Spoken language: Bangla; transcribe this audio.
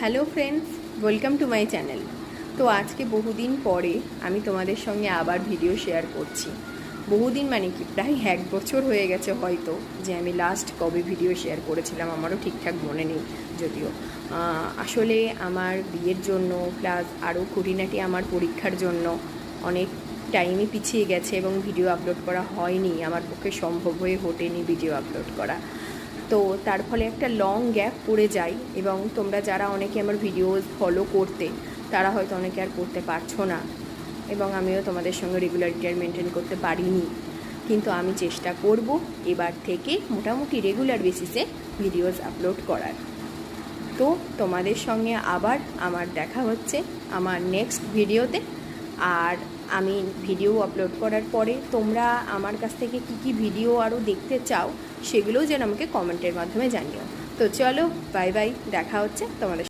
Hello friends, welcome to my channel. তো আজকে বহুদিন পরে আমি তোমাদের সঙ্গে আবার ভিডিও শেয়ার করছি। বহুদিন মানে কি প্রায় 1 বছর হয়ে গেছে হয়তো, যে আমি লাস্ট কবে ভিডিও শেয়ার করেছিলাম আমারও ঠিকঠাক মনে নেই যদিও। আসলে আমার বিয়ের জন্য প্লাস আরও খুঁটিনাটি আমার পরীক্ষার জন্য অনেক টাইমই পিছিয়ে গেছে এবং ভিডিও আপলোড করা হয়নি, আমার পক্ষে সম্ভব হয়ে ওঠেনি ভিডিও আপলোড করা। তো তার ফলে একটা লং গ্যাপ পড়ে যায় এবং তোমরা যারা অনেকে আমার ভিডিও ফলো করতে তারা হয়তো অনেকে আর করতে পারছো না এবং আমিও তোমাদের সঙ্গে রেগুলারিটি আর মেনটেন করতে পারিনি। কিন্তু আমি চেষ্টা করব এবার থেকে মোটামুটি রেগুলার বেসিসে ভিডিওস আপলোড করার। তো তোমাদের সঙ্গে আবার আমার দেখা হচ্ছে আমার নেক্সট ভিডিওতে। আর আমি ভিডিও আপলোড করার পরে তোমরা আমার কাছ থেকে কী ভিডিও আরও দেখতে চাও সেগুলোও যেন আমাকে কমেন্টের মাধ্যমে জানিও। তো চলো, বাই বাই, দেখা হচ্ছে তোমাদের।